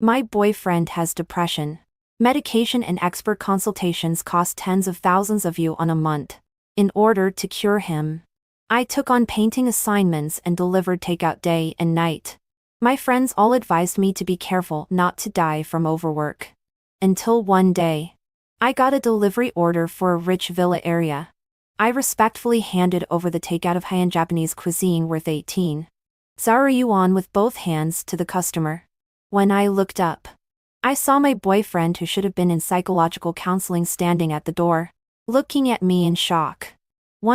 My boyfriend has depression. Medication and expert consultations cost tens of thousands of yuan a month. In order to cure him, I took on painting assignments and delivered takeout day and night. My friends all advised me to be careful not to die from overwork. Until one day, I got a delivery order for a rich villa area. I respectfully handed over the takeout of high-end Japanese cuisine worth 18,000 yuan with both hands to the customer. When I looked up, I saw my boyfriend, who should have been in psychological counseling, standing at the door, looking at me in shock.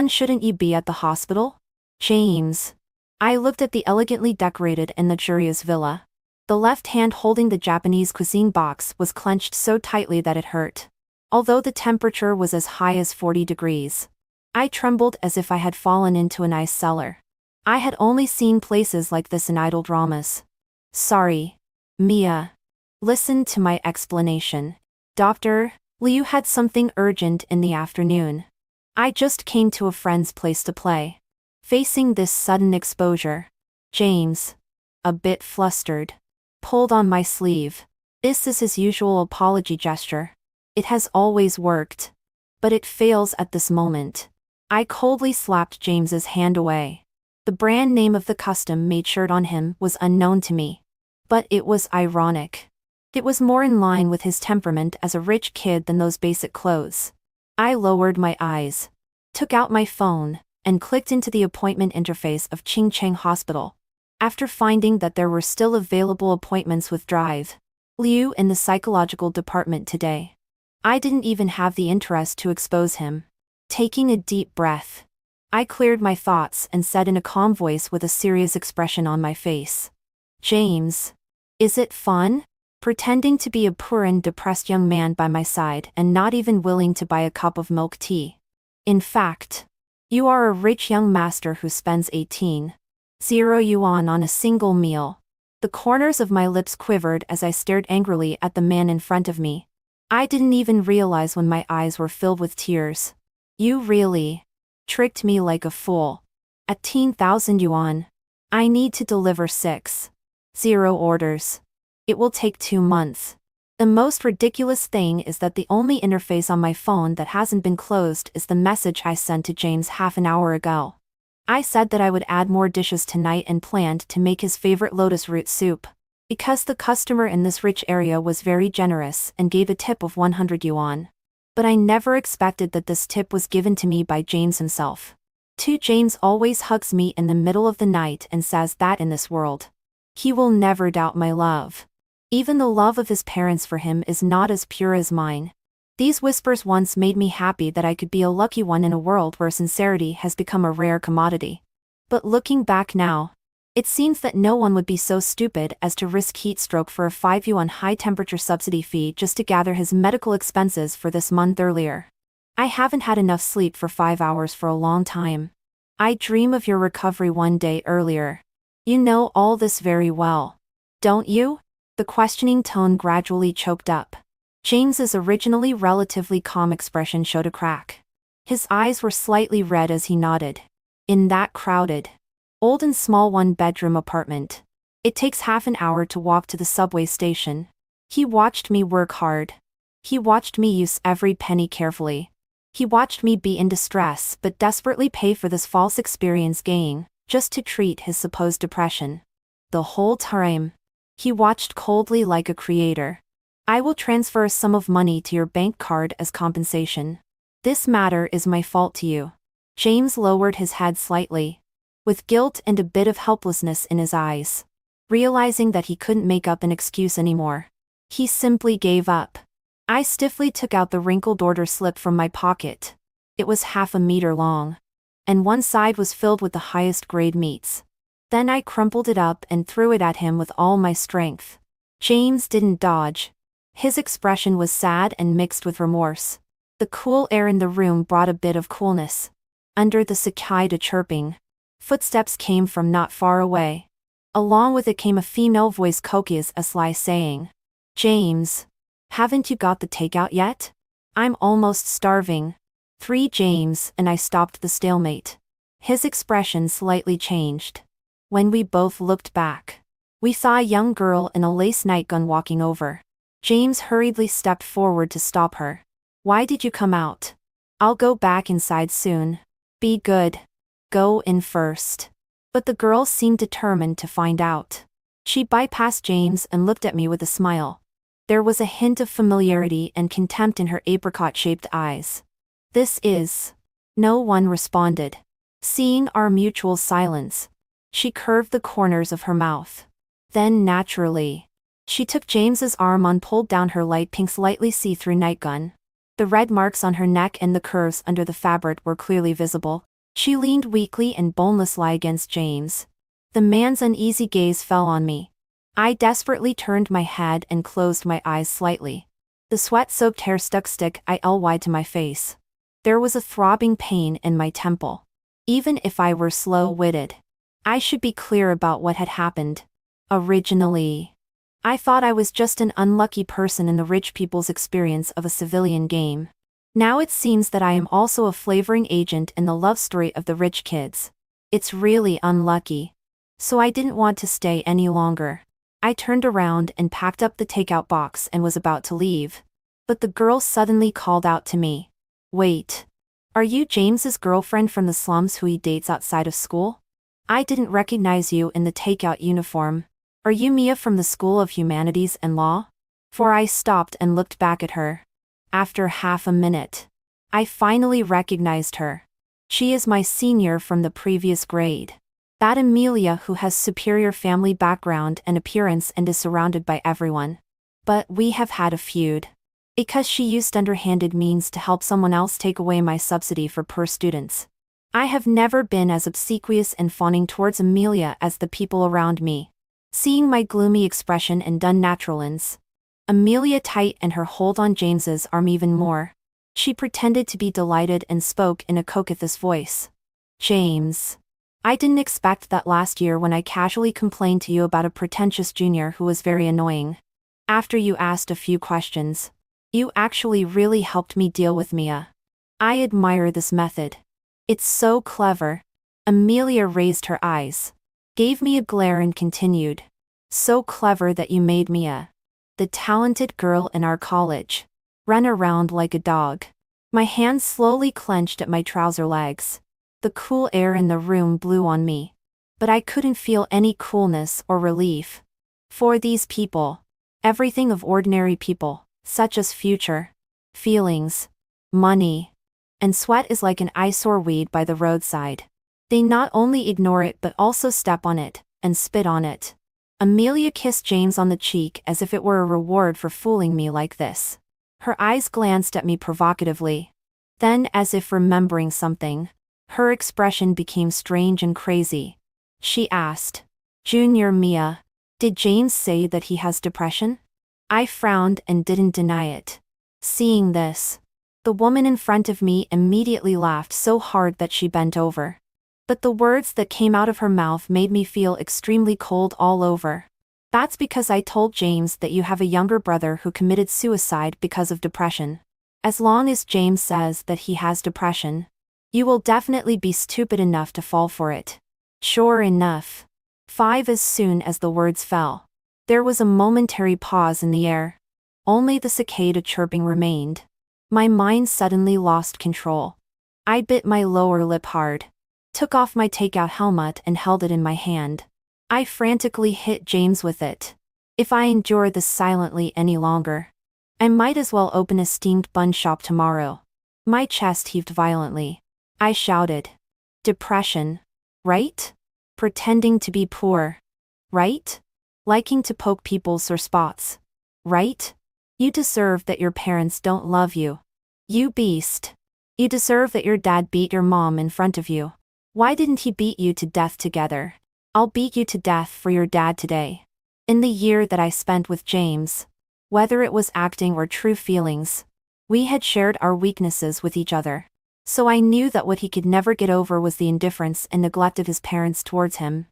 Shouldn't you be at the hospital? James. I looked at the elegantly decorated and luxurious villa. The left hand holding the Japanese cuisine box was clenched so tightly that it hurt. Although the temperature was as high as 40 degrees. I trembled as if I had fallen into an ice cellar. I had only seen places like this in idol dramas. Sorry, Mia. Listen to my explanation. Dr. Liu had something urgent in the afternoon. I just came to a friend's place to play. Facing this sudden exposure, James, a bit flustered, pulled on my sleeve. This is his usual apology gesture. It has always worked. But it fails at this moment. I coldly slapped James's hand away. The brand name of the custom-made shirt on him was unknown to me. But it was ironic. It was more in line with his temperament as a rich kid than those basic clothes. I lowered my eyes, took out my phone, and clicked into the appointment interface of Qingcheng Hospital. After finding that there were still available appointments with Drive Liu in the psychological department today, I didn't even have the interest to expose him. Taking a deep breath, I cleared my thoughts and said in a calm voice with a serious expression on my face, James, is it fun? Pretending to be a poor and depressed young man by my side and not even willing to buy a cup of milk tea. In fact, you are a rich young master who spends 18,000 yuan on a single meal. The corners of my lips quivered as I stared angrily at the man in front of me. I didn't even realize when my eyes were filled with tears. You really tricked me like a fool. At 10,000 yuan, I need to deliver 6,000 orders. It will take 2 months. The most ridiculous thing is that the only interface on my phone that hasn't been closed is the message I sent to James half an hour ago. I said that I would add more dishes tonight and planned to make his favorite lotus root soup. Because the customer in this rich area was very generous and gave a tip of 100 yuan. But I never expected that this tip was given to me by James himself. James always hugs me in the middle of the night and says that in this world, he will never doubt my love. Even the love of his parents for him is not as pure as mine. These whispers once made me happy that I could be a lucky one in a world where sincerity has become a rare commodity. But looking back now, it seems that no one would be so stupid as to risk heat stroke for a 5 yuan high-temperature subsidy fee just to gather his medical expenses for this month earlier. I haven't had enough sleep for 5 hours for a long time. I dream of your recovery one day earlier. You know all this very well, don't you? The questioning tone gradually choked up. James's originally relatively calm expression showed a crack. His eyes were slightly red as he nodded. In that crowded, old and small one-bedroom apartment, it takes half an hour to walk to the subway station. He watched me work hard. He watched me use every penny carefully. He watched me be in distress but desperately pay for this false experience gain, just to treat his supposed depression. The whole time, he watched coldly like a creator. I will transfer a sum of money to your bank card as compensation. This matter is my fault to you. James lowered his head slightly, with guilt and a bit of helplessness in his eyes. Realizing that he couldn't make up an excuse anymore, he simply gave up. I stiffly took out the wrinkled order slip from my pocket. It was half a meter long, and one side was filled with the highest grade meats. Then I crumpled it up and threw it at him with all my strength. James didn't dodge. His expression was sad and mixed with remorse. The cool air in the room brought a bit of coolness. Under the cicada chirping, footsteps came from not far away. Along with it came a female voice, cocky as sly, saying, James, haven't you got the takeout yet? I'm almost starving. 3 James, and I stopped the stalemate. His expression slightly changed. When we both looked back, We saw a young girl in a lace nightgown walking over. James hurriedly stepped forward to stop her. Why did you come out? I'll go back inside soon. Be good. Go in first. But the girl seemed determined to find out. She bypassed James and looked at me with a smile. There was a hint of familiarity and contempt in her apricot-shaped eyes. This is. No one responded. Seeing our mutual silence, she curved the corners of her mouth. Then naturally, she took James's arm and pulled down her light pink slightly see-through nightgown. The red marks on her neck and the curves under the fabric were clearly visible. She leaned weakly and bonelessly against James. The man's uneasy gaze fell on me. I desperately turned my head and closed my eyes slightly. The sweat-soaked hair stuck still to my face. There was a throbbing pain in my temple. Even if I were slow-witted, I should be clear about what had happened. Originally, I thought I was just an unlucky person in the rich people's experience of a civilian game. Now it seems that I am also a flavoring agent in the love story of the rich kids. It's really unlucky. So I didn't want to stay any longer. I turned around and packed up the takeout box and was about to leave. But the girl suddenly called out to me. Wait. Are you James's girlfriend from the slums who he dates outside of school? I didn't recognize you in the takeout uniform. Are you Mia from the School of Humanities and Law? For I stopped and looked back at her. After half a minute, I finally recognized her. She is my senior from the previous grade. That Amelia who has superior family background and appearance and is surrounded by everyone. But we have had a feud. Because she used underhanded means to help someone else take away my subsidy for poor students. I have never been as obsequious and fawning towards Amelia as the people around me. Seeing my gloomy expression and done naturalness, Amelia tightened her hold on James's arm even more. She pretended to be delighted and spoke in a coquettish voice. James. I didn't expect that last year when I casually complained to you about a pretentious junior who was very annoying. After you asked a few questions, you actually really helped me deal with Mia. I admire this method. It's so clever. Amelia raised her eyes, gave me a glare and continued. So clever that you made Mia, the talented girl in our college, run around like a dog. My hands slowly clenched at my trouser legs. The cool air in the room blew on me. But I couldn't feel any coolness or relief. For these people, everything of ordinary people, such as future, feelings, money, and sweat is like an eyesore weed by the roadside. They not only ignore it but also step on it, and spit on it. Amelia kissed James on the cheek as if it were a reward for fooling me like this. Her eyes glanced at me provocatively. Then, as if remembering something, her expression became strange and crazy. She asked, Junior Mia, did James say that he has depression? I frowned and didn't deny it. Seeing this, the woman in front of me immediately laughed so hard that she bent over. But the words that came out of her mouth made me feel extremely cold all over. That's because I told James that you have a younger brother who committed suicide because of depression. As long as James says that he has depression, you will definitely be stupid enough to fall for it. Sure enough. 5 As soon as the words fell, there was a momentary pause in the air. Only the cicada chirping remained. My mind suddenly lost control. I bit my lower lip hard, took off my takeout helmet and held it in my hand. I frantically hit James with it. If I endure this silently any longer, I might as well open a steamed bun shop tomorrow. My chest heaved violently. I shouted. Depression. Right? Pretending to be poor. Right? Liking to poke people's sore spots. Right? You deserve that your parents don't love you. You beast. You deserve that your dad beat your mom in front of you. Why didn't he beat you to death together? I'll beat you to death for your dad today. In the year that I spent with James, whether it was acting or true feelings, we had shared our weaknesses with each other. So I knew that what he could never get over was the indifference and neglect of his parents towards him,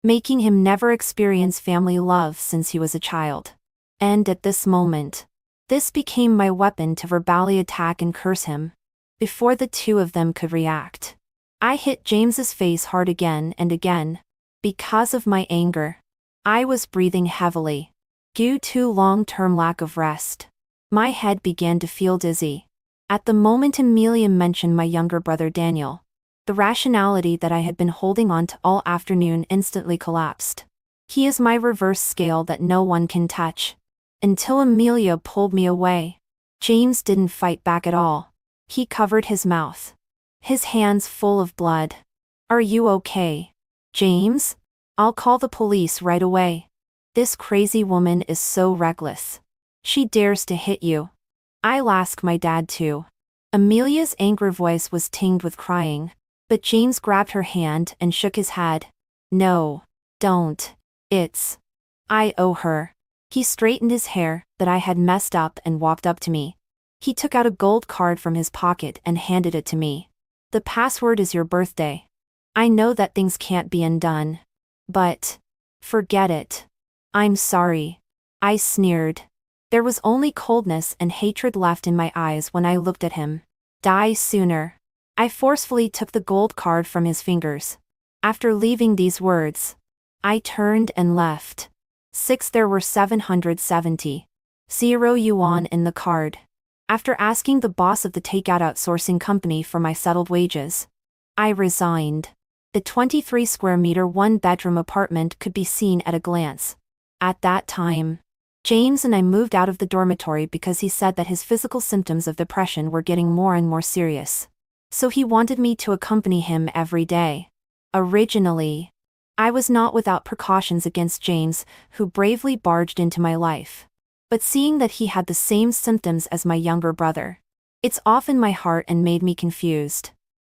making him never experience family love since he was a child. And at this moment, this became my weapon to verbally attack and curse him. Before the two of them could react, I hit James's face hard again and again. Because of my anger, I was breathing heavily. Due to long-term lack of rest. My head began to feel dizzy. At the moment Amelia mentioned my younger brother Daniel, the rationality that I had been holding on to all afternoon instantly collapsed. He is my reverse scale that no one can touch. Until Amelia pulled me away. James didn't fight back at all. He covered his mouth. His hands full of blood. Are you okay, James? I'll call the police right away. This crazy woman is so reckless. She dares to hit you. I'll ask my dad too. Amelia's angry voice was tinged with crying, but James grabbed her hand and shook his head. No, don't. I owe her. He straightened his hair that I had messed up and walked up to me. He took out a gold card from his pocket and handed it to me. The password is your birthday. I know that things can't be undone. But forget it. I'm sorry. I sneered. There was only coldness and hatred left in my eyes when I looked at him. Die sooner. I forcefully took the gold card from his fingers. After leaving these words, I turned and left. There were 770. yuan in the card. After asking the boss of the takeout outsourcing company for my settled wages, I resigned. The 23 square meter one-bedroom apartment could be seen at a glance. At that time, James and I moved out of the dormitory because he said that his physical symptoms of depression were getting more and more serious. So he wanted me to accompany him every day. Originally, I was not without precautions against James, who bravely barged into my life. But seeing that he had the same symptoms as my younger brother, it's off in my heart and made me confused.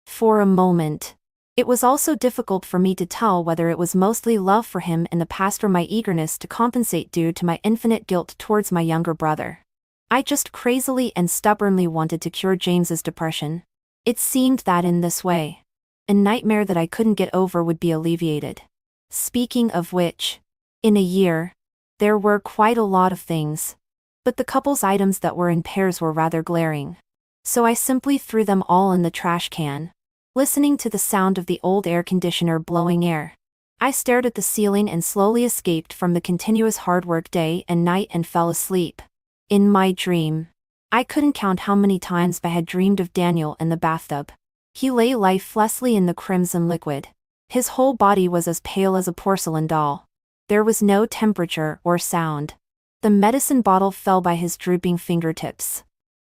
For a moment, it was also difficult for me to tell whether it was mostly love for him in the past or my eagerness to compensate due to my infinite guilt towards my younger brother. I just crazily and stubbornly wanted to cure James's depression. It seemed that in this way, a nightmare that I couldn't get over would be alleviated. Speaking of which, in a year, there were quite a lot of things. But the couple's items that were in pairs were rather glaring. So I simply threw them all in the trash can. Listening to the sound of the old air conditioner blowing air, I stared at the ceiling and slowly escaped from the continuous hard work day and night and fell asleep. In my dream, I couldn't count how many times I had dreamed of Daniel in the bathtub. He lay lifelessly in the crimson liquid. His whole body was as pale as a porcelain doll. There was no temperature or sound. The medicine bottle fell by his drooping fingertips.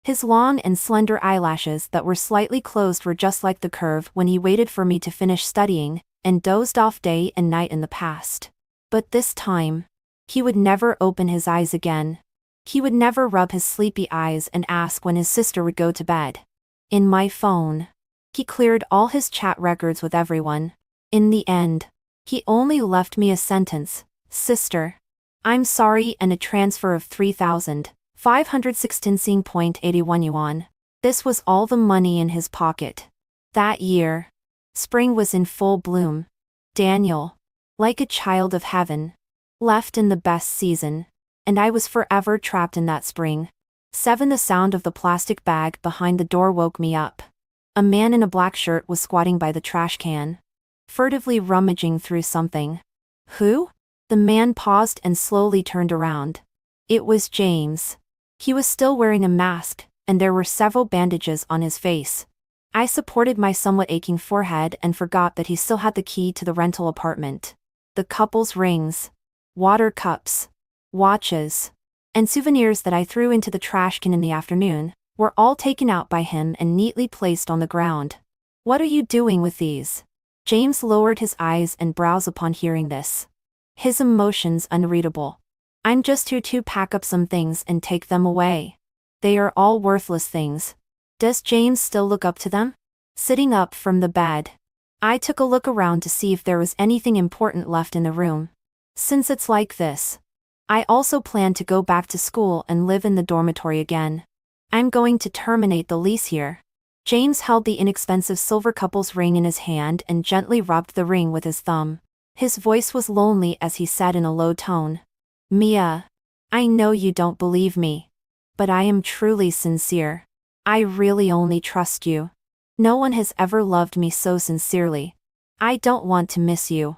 His long and slender eyelashes that were slightly closed were just like the curve when he waited for me to finish studying, and dozed off day and night in the past. But this time, he would never open his eyes again. He would never rub his sleepy eyes and ask when his sister would go to bed. In my phone, he cleared all his chat records with everyone. In the end, he only left me a sentence, "Sister, I'm sorry," and a transfer of 3,516.81 yuan. This was all the money in his pocket. That year, spring was in full bloom. Daniel, like a child of heaven, left in the best season, and I was forever trapped in that spring. The sound of the plastic bag behind the door woke me up. A man in a black shirt was squatting by the trash can, furtively rummaging through something. Who? The man paused and slowly turned around. It was James. He was still wearing a mask, and there were several bandages on his face. I supported my somewhat aching forehead and forgot that he still had the key to the rental apartment. The couple's rings, water cups, watches, and souvenirs that I threw into the trash can in the afternoon were all taken out by him and neatly placed on the ground. What are you doing with these? James lowered his eyes and brows upon hearing this. His emotions unreadable. I'm just here to pack up some things and take them away. They are all worthless things. Does James still look up to them? Sitting up from the bed, I took a look around to see if there was anything important left in the room. Since it's like this, I also plan to go back to school and live in the dormitory again. I'm going to terminate the lease here. James held the inexpensive silver couple's ring in his hand and gently rubbed the ring with his thumb. His voice was lonely as he said in a low tone, "Mia, I know you don't believe me, but I am truly sincere. I really only trust you. No one has ever loved me so sincerely. I don't want to miss you.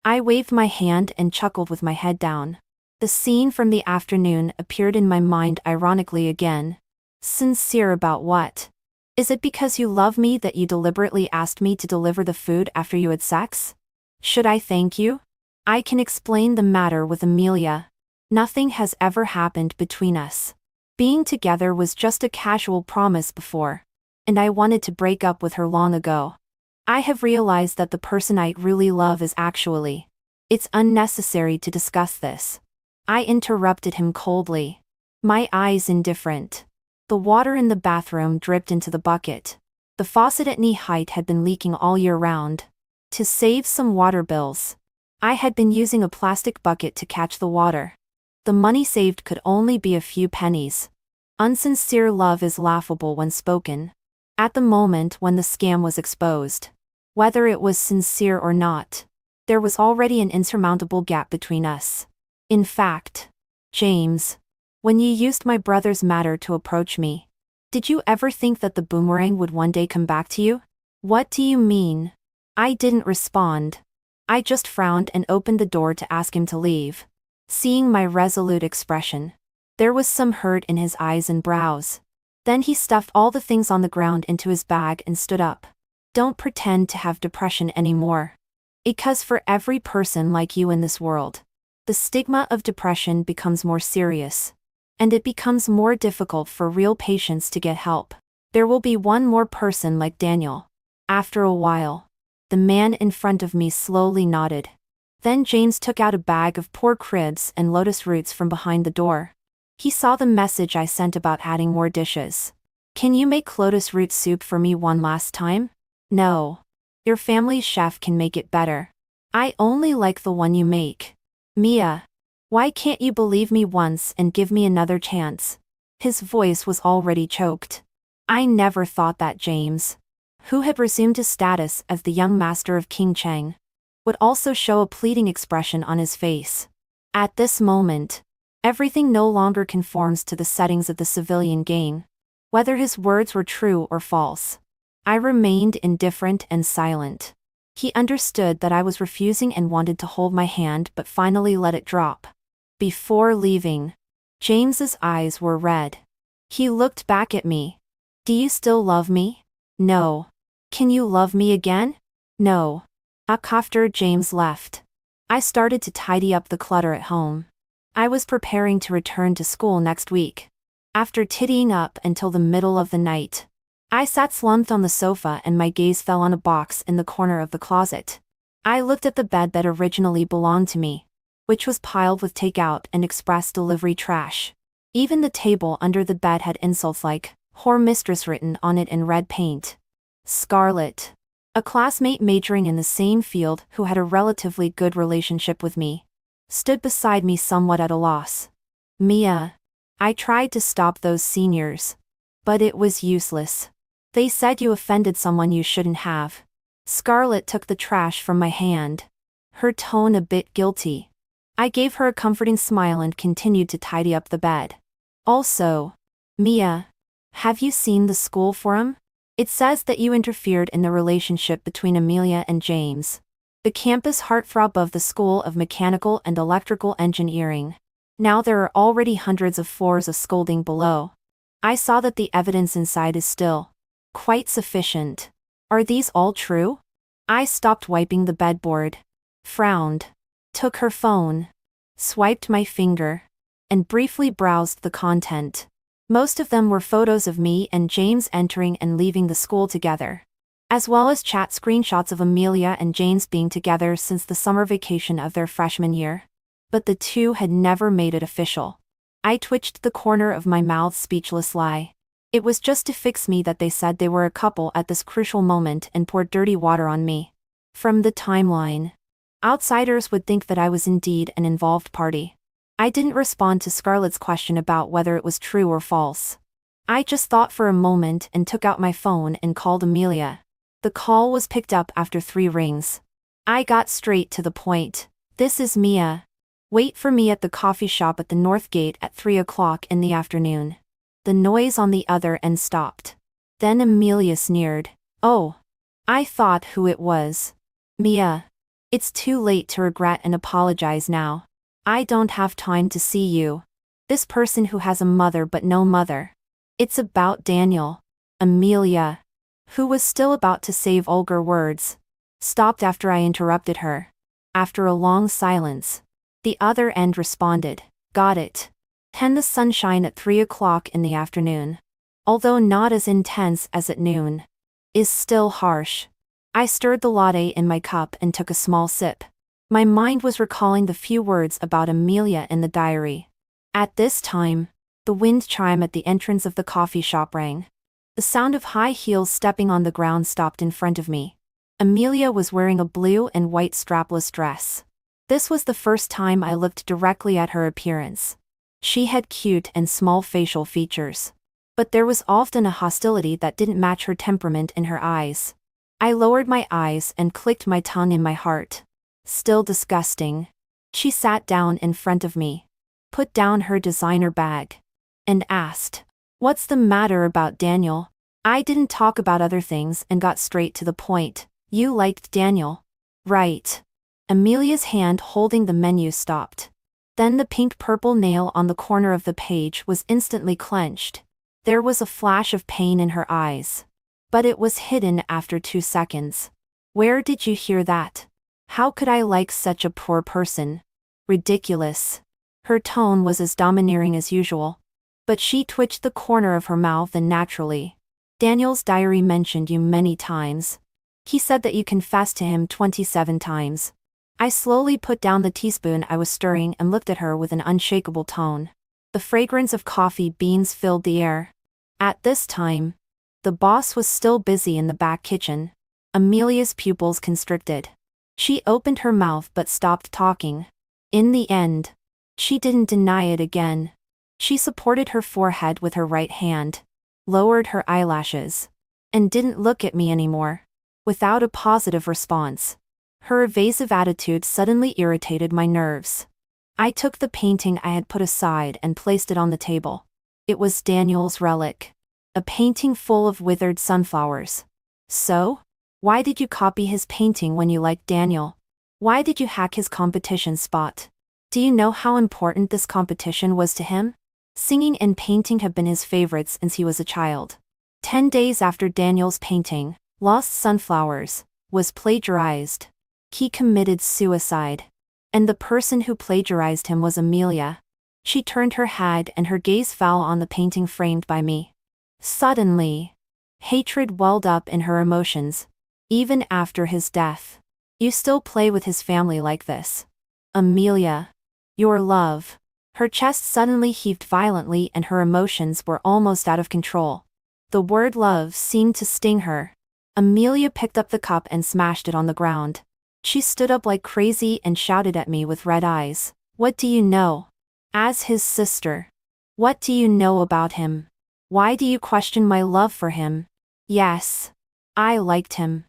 I waved my hand and chuckled with my head down. The scene from the afternoon appeared in my mind ironically again. Sincere about what? Is it because you love me that you deliberately asked me to deliver the food after you had sex? Should I thank you? I can explain the matter with Amelia. Nothing has ever happened between us. Being together was just a casual promise before. And I wanted to break up with her long ago. I have realized that the person I really love is actually. It's unnecessary to discuss this. I interrupted him coldly. My eyes indifferent. The water in the bathroom dripped into the bucket. The faucet at knee height had been leaking all year round. To save some water bills, I had been using a plastic bucket to catch the water. The money saved could only be a few pennies. Unsincere love is laughable when spoken. At the moment when the scam was exposed, whether it was sincere or not, there was already an insurmountable gap between us. In fact, James, when you used my brother's matter to approach me, did you ever think that the boomerang would one day come back to you? What do you mean? I didn't respond. I just frowned and opened the door to ask him to leave. Seeing my resolute expression, there was some hurt in his eyes and brows. Then he stuffed all the things on the ground into his bag and stood up. Don't pretend to have depression anymore. Because for every person like you in this world, the stigma of depression becomes more serious. And it becomes more difficult for real patients to get help. There will be one more person like Daniel. After a while, the man in front of me slowly nodded. Then James took out a bag of pork ribs and lotus roots from behind the door. He saw the message I sent about adding more dishes. Can you make lotus root soup for me one last time? No. Your family's chef can make it better. I only like the one you make. Mia, why can't you believe me once and give me another chance? His voice was already choked. I never thought that James, who had resumed his status as the young master of King Cheng, would also show a pleading expression on his face. At this moment, everything no longer conforms to the settings of the civilian game. Whether his words were true or false, I remained indifferent and silent. He understood that I was refusing and wanted to hold my hand but finally let it drop. Before leaving, James's eyes were red. He looked back at me. Do you still love me? No. Can you love me again? No. After James left, I started to tidy up the clutter at home. I was preparing to return to school next week. After tidying up until the middle of the night, I sat slumped on the sofa and my gaze fell on a box in the corner of the closet. I looked at the bed that originally belonged to me, which was piled with takeout and express delivery trash. Even the table under the bed had insults like, "Whore Mistress" written on it in red paint. Scarlett, a classmate majoring in the same field who had a relatively good relationship with me, stood beside me somewhat at a loss. Mia, I tried to stop those seniors, but it was useless. They said you offended someone you shouldn't have. Scarlett took the trash from my hand, her tone a bit guilty. I gave her a comforting smile and continued to tidy up the bed. Also, Mia, have you seen the school forum? It says that you interfered in the relationship between Amelia and James. The campus heartthrob of the School of Mechanical and Electrical Engineering. Now there are already hundreds of floors of scolding below. I saw that the evidence inside is still quite sufficient. Are these all true? I stopped wiping the bedboard, frowned, took her phone, swiped my finger, and briefly browsed the content. Most of them were photos of me and James entering and leaving the school together, as well as chat screenshots of Amelia and James being together since the summer vacation of their freshman year. But the two had never made it official. I twitched the corner of my mouth, speechless lie. It was just to fix me that they said they were a couple at this crucial moment and poured dirty water on me. From the timeline, outsiders would think that I was indeed an involved party. I didn't respond to Scarlett's question about whether it was true or false. I just thought for a moment and took out my phone and called Amelia. The call was picked up after 3 rings. I got straight to the point. This is Mia. Wait for me at the coffee shop at the North Gate at 3 o'clock in the afternoon. The noise on the other end stopped. Then Amelia sneered. Oh. I thought who it was. Mia. It's too late to regret and apologize now. I don't have time to see you. This person who has a mother but no mother. It's about Daniel. Amelia, who was still about to say vulgar words, stopped after I interrupted her. After a long silence, the other end responded, "Got it." The sunshine at 3 o'clock in the afternoon, although not as intense as at noon, is still harsh. I stirred the latte in my cup and took a small sip. My mind was recalling the few words about Amelia in the diary. At this time, the wind chime at the entrance of the coffee shop rang. The sound of high heels stepping on the ground stopped in front of me. Amelia was wearing a blue and white strapless dress. This was the first time I looked directly at her appearance. She had cute and small facial features, but there was often a hostility that didn't match her temperament in her eyes. I lowered my eyes and clicked my tongue in my heart. Still disgusting. She sat down in front of me, put down her designer bag, and asked, "What's the matter about Daniel?" I didn't talk about other things and got straight to the point. "You liked Daniel, right?" Amelia's hand holding the menu stopped. Then the pink-purple nail on the corner of the page was instantly clenched. There was a flash of pain in her eyes, but it was hidden after 2 seconds. "Where did you hear that? How could I like such a poor person? Ridiculous." Her tone was as domineering as usual, but she twitched the corner of her mouth unnaturally. "Daniel's diary mentioned you many times. He said that you confessed to him 27 times. I slowly put down the teaspoon I was stirring and looked at her with an unshakable tone. The fragrance of coffee beans filled the air. At this time, the boss was still busy in the back kitchen. Amelia's pupils constricted. She opened her mouth but stopped talking. In the end, she didn't deny it again. She supported her forehead with her right hand, lowered her eyelashes, and didn't look at me anymore. Without a positive response, her evasive attitude suddenly irritated my nerves. I took the painting I had put aside and placed it on the table. It was Daniel's relic, a painting full of withered sunflowers. "So? Why did you copy his painting when you liked Daniel? Why did you hack his competition spot? Do you know how important this competition was to him? Singing and painting have been his favorites since he was a child." 10 days after Daniel's painting, Lost Sunflowers, was plagiarized, he committed suicide. And the person who plagiarized him was Amelia. She turned her head and her gaze fell on the painting framed by me. Suddenly, hatred welled up in her emotions. "Even after his death, you still play with his family like this. Amelia, your love." Her chest suddenly heaved violently and her emotions were almost out of control. The word love seemed to sting her. Amelia picked up the cup and smashed it on the ground. She stood up like crazy and shouted at me with red eyes. "What do you know? As his sister, what do you know about him? Why do you question my love for him?" Yes, I liked him.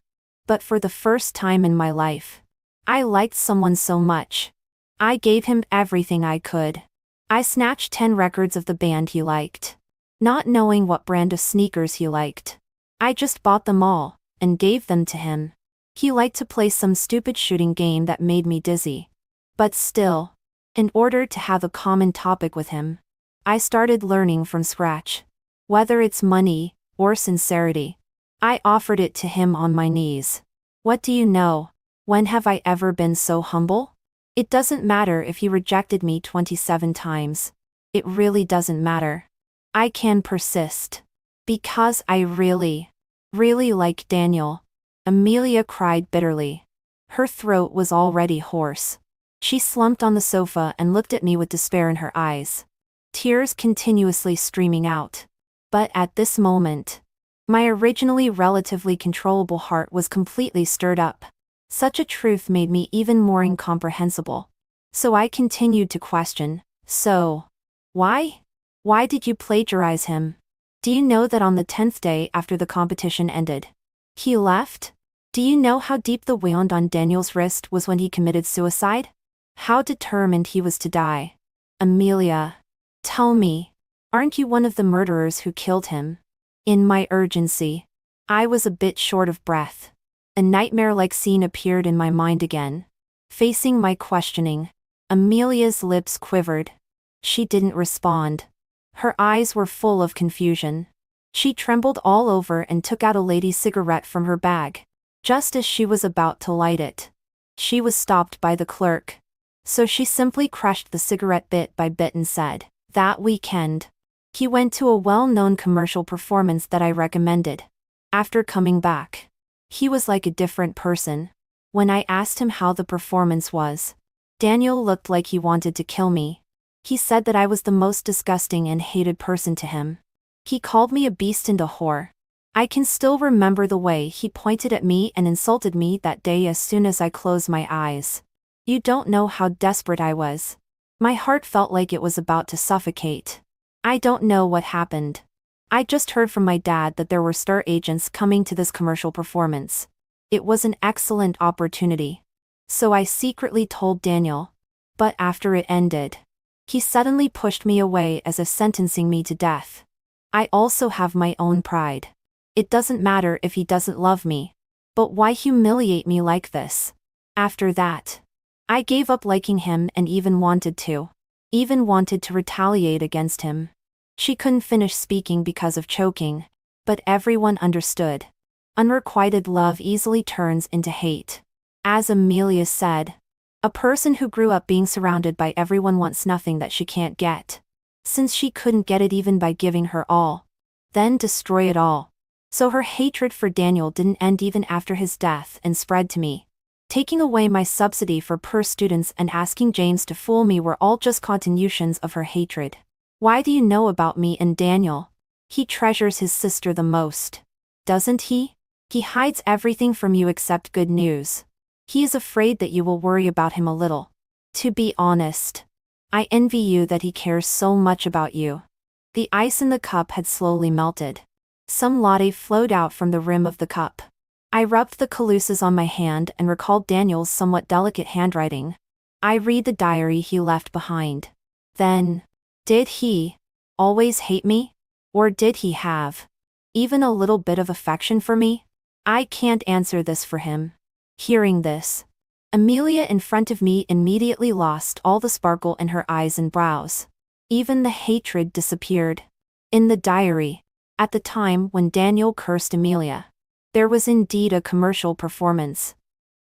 But for the first time in my life, I liked someone so much. I gave him everything I could. I snatched 10 records of the band he liked, not knowing what brand of sneakers he liked. I just bought them all, and gave them to him. He liked to play some stupid shooting game that made me dizzy. But still, in order to have a common topic with him, I started learning from scratch. Whether it's money, or sincerity, I offered it to him on my knees. What do you know? When have I ever been so humble? It doesn't matter if he rejected me 27 times. It really doesn't matter. I can persist. Because I really like Daniel. Amelia cried bitterly. Her throat was already hoarse. She slumped on the sofa and looked at me with despair in her eyes, tears continuously streaming out. But at this moment, my originally relatively controllable heart was completely stirred up. Such a truth made me even more incomprehensible. So I continued to question, "So, why? Why did you plagiarize him? Do you know that on the 10th day after the competition ended, he left? Do you know how deep the wound on Daniel's wrist was when he committed suicide? How determined he was to die? Amelia, tell me, aren't you one of the murderers who killed him?" In my urgency, I was a bit short of breath. A nightmare-like scene appeared in my mind again. Facing my questioning, Amelia's lips quivered. She didn't respond. Her eyes were full of confusion. She trembled all over and took out a lady's cigarette from her bag. Just as she was about to light it, she was stopped by the clerk. So she simply crushed the cigarette bit by bit and said, "That weekend, he went to a well-known commercial performance that I recommended. After coming back, he was like a different person. When I asked him how the performance was, Daniel looked like he wanted to kill me. He said that I was the most disgusting and hated person to him. He called me a beast and a whore. I can still remember the way he pointed at me and insulted me that day as soon as I closed my eyes. You don't know how desperate I was. My heart felt like it was about to suffocate. I don't know what happened. I just heard from my dad that there were star agents coming to this commercial performance. It was an excellent opportunity. So I secretly told Daniel. But after it ended, he suddenly pushed me away as if sentencing me to death. I also have my own pride. It doesn't matter if he doesn't love me. But why humiliate me like this? After that, I gave up liking him and even wanted to retaliate against him." She couldn't finish speaking because of choking, but everyone understood. Unrequited love easily turns into hate. As Amelia said, a person who grew up being surrounded by everyone wants nothing that she can't get. Since she couldn't get it even by giving her all, then destroy it all. So her hatred for Daniel didn't end even after his death and spread to me. Taking away my subsidy for per students and asking James to fool me were all just continuations of her hatred. Why do you know about me and Daniel? He treasures his sister the most. Doesn't he? He hides everything from you except good news. He is afraid that you will worry about him a little. To be honest, I envy you that he cares so much about you." The ice in the cup had slowly melted. Some latte flowed out from the rim of the cup. I rubbed the calusas on my hand and recalled Daniel's somewhat delicate handwriting. I read the diary he left behind. Then, did he always hate me? Or did he have even a little bit of affection for me? I can't answer this for him. Hearing this, Amelia in front of me immediately lost all the sparkle in her eyes and brows. Even the hatred disappeared. In the diary, at the time when Daniel cursed Amelia, there was indeed a commercial performance.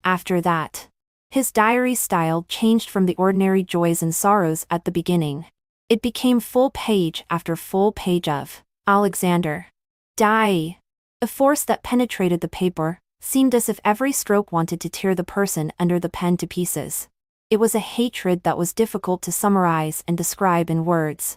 After that, his diary style changed from the ordinary joys and sorrows at the beginning. It became full page after full page of Alexander die. A force that penetrated the paper seemed as if every stroke wanted to tear the person under the pen to pieces. It was a hatred that was difficult to summarize and describe in words.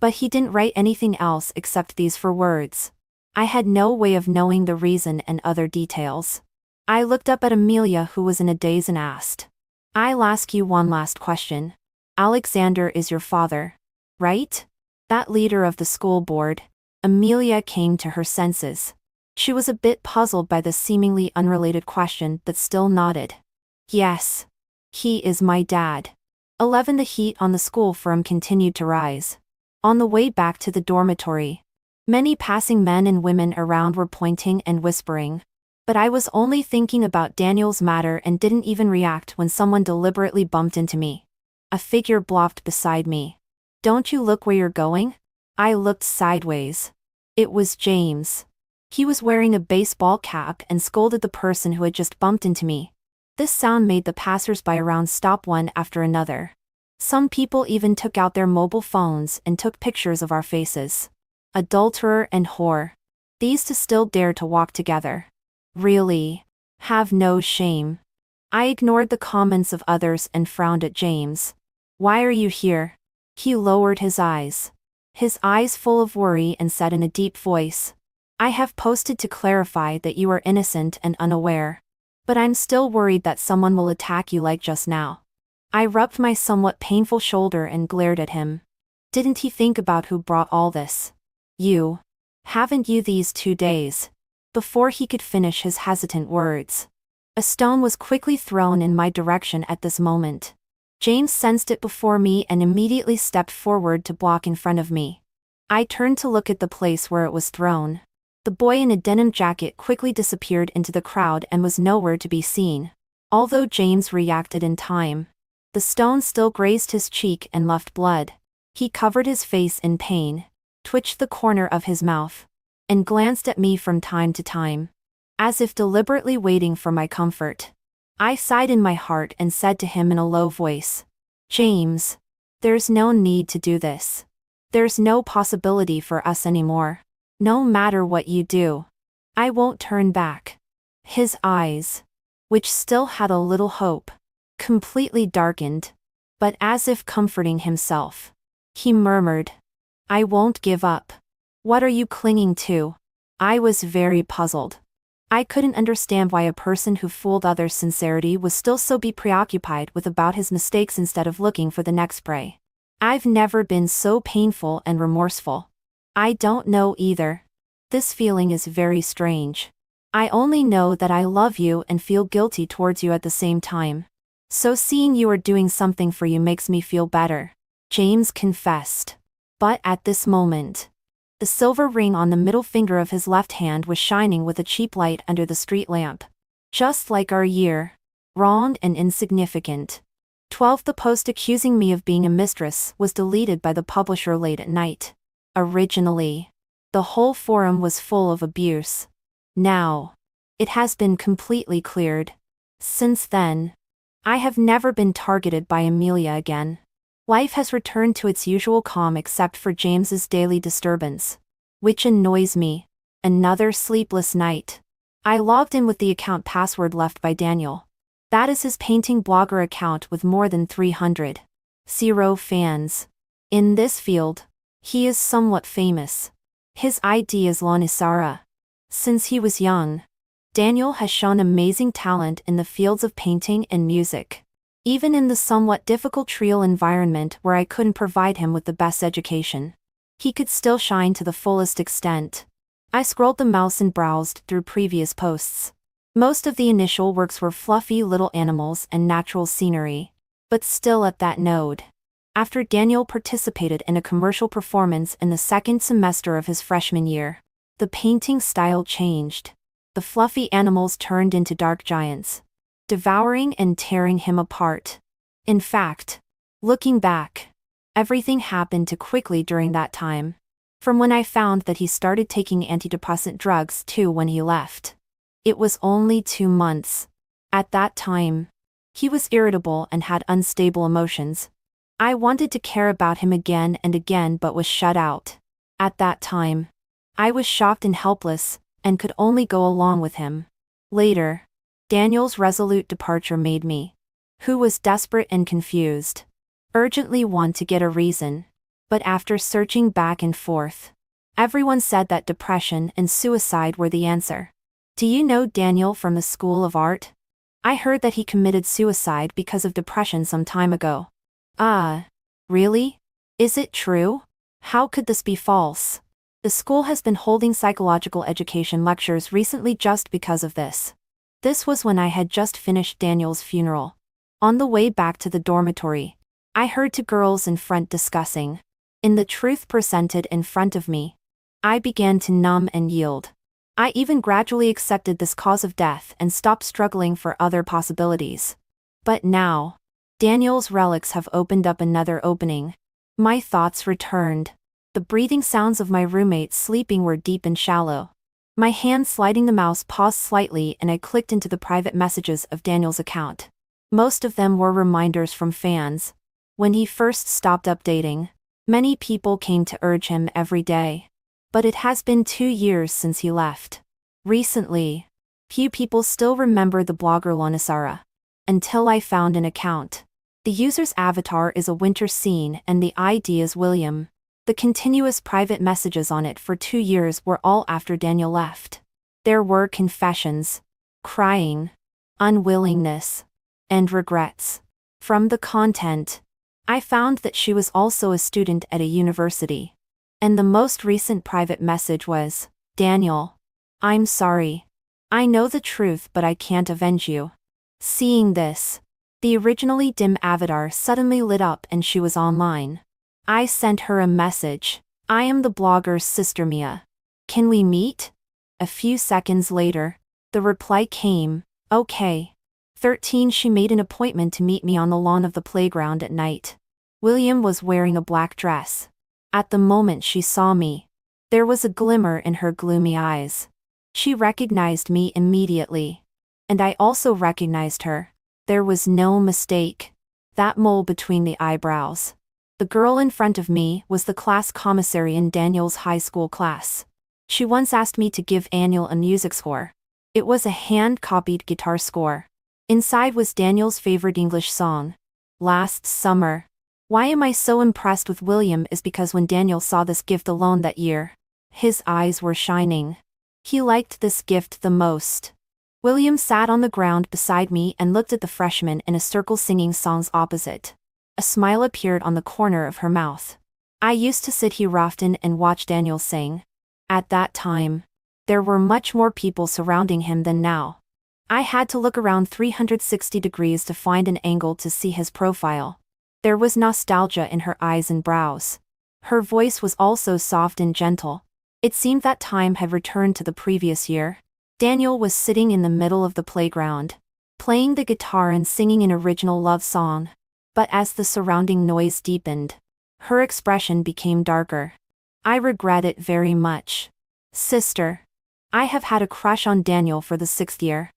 But he didn't write anything else except these 4 words. I had no way of knowing the reason and other details. I looked up at Amelia, who was in a daze, and asked, "I'll ask you one last question. Alexander is your father, right?" That leader of the school board. Amelia came to her senses. She was a bit puzzled by this seemingly unrelated question but still nodded. "Yes. He is my dad." 11 The heat on the school firm continued to rise. On the way back to the dormitory, many passing men and women around were pointing and whispering. But I was only thinking about Daniel's matter and didn't even react when someone deliberately bumped into me. A figure blocked beside me. "Don't you look where you're going?" I looked sideways. It was James. He was wearing a baseball cap and scolded the person who had just bumped into me. This sound made the passers-by around stop one after another. Some people even took out their mobile phones and took pictures of our faces. Adulterer and whore. These two still dare to walk together. Really? Have no shame. I ignored the comments of others and frowned at James. "Why are you here?" He lowered his eyes full of worry, and said in a deep voice, "I have posted to clarify that you are innocent and unaware. But I'm still worried that someone will attack you like just now." I rubbed my somewhat painful shoulder and glared at him. Didn't he think about who brought all this? "You. Haven't you these 2 days?" Before he could finish his hesitant words, a stone was quickly thrown in my direction at this moment. James sensed it before me and immediately stepped forward to block in front of me. I turned to look at the place where it was thrown. The boy in a denim jacket quickly disappeared into the crowd and was nowhere to be seen. Although James reacted in time, the stone still grazed his cheek and left blood. He covered his face in pain, twitched the corner of his mouth, and glanced at me from time to time, as if deliberately waiting for my comfort. I sighed in my heart and said to him in a low voice, "James, there's no need to do this. There's no possibility for us anymore. No matter what you do, I won't turn back." His eyes, which still had a little hope, completely darkened, but as if comforting himself, he murmured, "I won't give up. What are you clinging to?" I was very puzzled. I couldn't understand why a person who fooled others' sincerity was still so preoccupied with about his mistakes instead of looking for the next prey. I've never been so painful and remorseful. I don't know either. This feeling is very strange. I only know that I love you and feel guilty towards you at the same time. So seeing you are doing something for you makes me feel better," James confessed. But at this moment, the silver ring on the middle finger of his left hand was shining with a cheap light under the street lamp. Just like our year. Wrong and insignificant. 12. The post accusing me of being a mistress was deleted by the publisher late at night. Originally, the whole forum was full of abuse. Now, it has been completely cleared. Since then, I have never been targeted by Amelia again. Life has returned to its usual calm except for James's daily disturbance, which annoys me. Another sleepless night. I logged in with the account password left by Daniel. That is his painting blogger account with more than 300,000 fans. In this field, he is somewhat famous. His ID is Lonisara. Since he was young, Daniel has shown amazing talent in the fields of painting and music. Even in the somewhat difficult Triel environment where I couldn't provide him with the best education, he could still shine to the fullest extent. I scrolled the mouse and browsed through previous posts. Most of the initial works were fluffy little animals and natural scenery, but still at that node. After Daniel participated in a commercial performance in the second semester of his freshman year, the painting style changed. The fluffy animals turned into dark giants, devouring and tearing him apart. In fact, looking back, everything happened too quickly during that time. From when I found that he started taking antidepressant drugs to when he left, it was only 2 months. At that time, he was irritable and had unstable emotions. I wanted to care about him again and again but was shut out. At that time, I was shocked and helpless, and could only go along with him. Later, Daniel's resolute departure made me, who was desperate and confused, urgently want to get a reason. But after searching back and forth, everyone said that depression and suicide were the answer. Do you know Daniel from the School of Art? I heard that he committed suicide because of depression some time ago. Really? Is it true? How could this be false? The school has been holding psychological education lectures recently just because of this. This was when I had just finished Daniel's funeral. On the way back to the dormitory, I heard two girls in front discussing. In the truth presented in front of me, I began to numb and yield. I even gradually accepted this cause of death and stopped struggling for other possibilities. But now, Daniel's relics have opened up another opening. My thoughts returned. The breathing sounds of my roommates sleeping were deep and shallow. My hand sliding the mouse paused slightly and I clicked into the private messages of Daniel's account. Most of them were reminders from fans. When he first stopped updating, many people came to urge him every day. But it has been 2 years since he left. Recently, few people still remember the blogger Lonisara. Until I found an account. The user's avatar is a winter scene and the ID is William. The continuous private messages on it for 2 years were all after Daniel left. There were confessions, crying, unwillingness, and regrets. From the content, I found that she was also a student at a university. And the most recent private message was, "Daniel, I'm sorry. I know the truth but I can't avenge you." Seeing this, the originally dim avatar suddenly lit up and she was online. I sent her a message. "I am the blogger's sister Mia. Can we meet?" A few seconds later, the reply came, "Okay." 13 She made an appointment to meet me on the lawn of the playground at night. William was wearing a black dress. At the moment she saw me, there was a glimmer in her gloomy eyes. She recognized me immediately. And I also recognized her. There was no mistake. That mole between the eyebrows. The girl in front of me was the class commissary in Daniel's high school class. She once asked me to give Daniel a music score. It was a hand-copied guitar score. Inside was Daniel's favorite English song, Last Summer. Why am I so impressed with William is because when Daniel saw this gift alone that year, his eyes were shining. He liked this gift the most. William sat on the ground beside me and looked at the freshman in a circle singing songs opposite. A smile appeared on the corner of her mouth. I used to sit here often and watch Daniel sing. At that time, there were much more people surrounding him than now. I had to look around 360 degrees to find an angle to see his profile. There was nostalgia in her eyes and brows. Her voice was also soft and gentle. It seemed that time had returned to the previous year. Daniel was sitting in the middle of the playground, playing the guitar and singing an original love song. But as the surrounding noise deepened, her expression became darker. I regret it very much. Sister, I have had a crush on Daniel for the 6th year.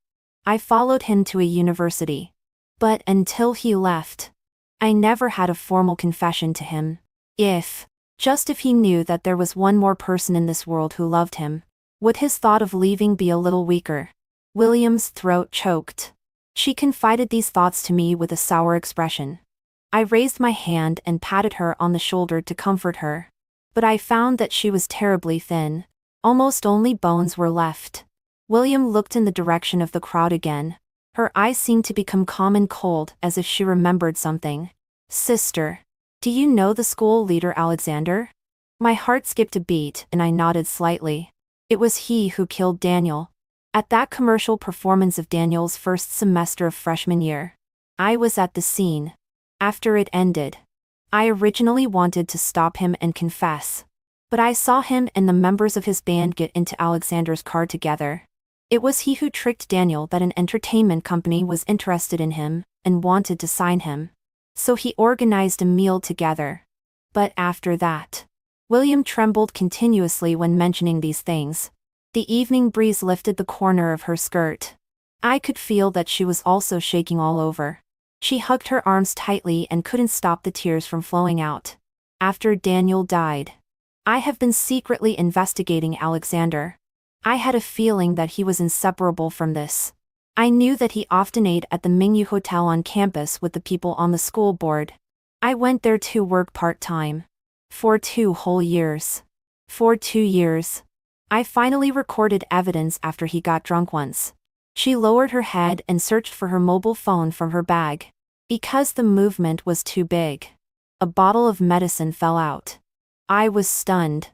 I followed him to a university. But until he left, I never had a formal confession to him. Just if he knew that there was one more person in this world who loved him, would his thought of leaving be a little weaker? William's throat choked. She confided these thoughts to me with a sour expression. I raised my hand and patted her on the shoulder to comfort her. But I found that she was terribly thin. Almost only bones were left. William looked in the direction of the crowd again. Her eyes seemed to become calm and cold as if she remembered something. Sister, do you know the school leader Alexander? My heart skipped a beat and I nodded slightly. It was he who killed Daniel. At that commercial performance of Daniel's first semester of freshman year. I was at the scene. After it ended, I originally wanted to stop him and confess. But I saw him and the members of his band get into Alexander's car together. It was he who tricked Daniel that an entertainment company was interested in him and wanted to sign him. So he organized a meal together. But after that, William trembled continuously when mentioning these things. The evening breeze lifted the corner of her skirt. I could feel that she was also shaking all over. She hugged her arms tightly and couldn't stop the tears from flowing out. After Daniel died, I have been secretly investigating Alexander. I had a feeling that he was inseparable from this. I knew that he often ate at the Mingyu Hotel on campus with the people on the school board. I went there to work part-time. For 2 whole years. For 2 years. I finally recorded evidence after he got drunk once. She lowered her head and searched for her mobile phone from her bag. Because the movement was too big. A bottle of medicine fell out. I was stunned.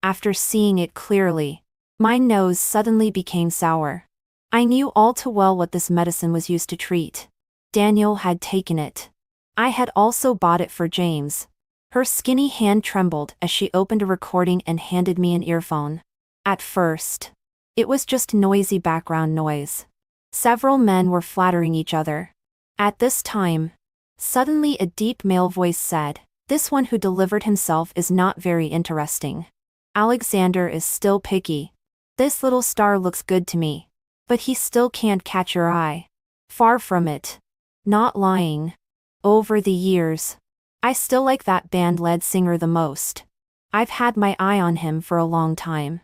After seeing it clearly, my nose suddenly became sour. I knew all too well what this medicine was used to treat. Daniel had taken it. I had also bought it for James. Her skinny hand trembled as she opened a recording and handed me an earphone. At first, it was just noisy background noise. Several men were flattering each other. At this time, suddenly a deep male voice said, "This one who delivered himself is not very interesting. Alexander is still picky. This little star looks good to me. But he still can't catch your eye." Far from it. Not lying. Over the years, I still like that band lead singer the most. I've had my eye on him for a long time.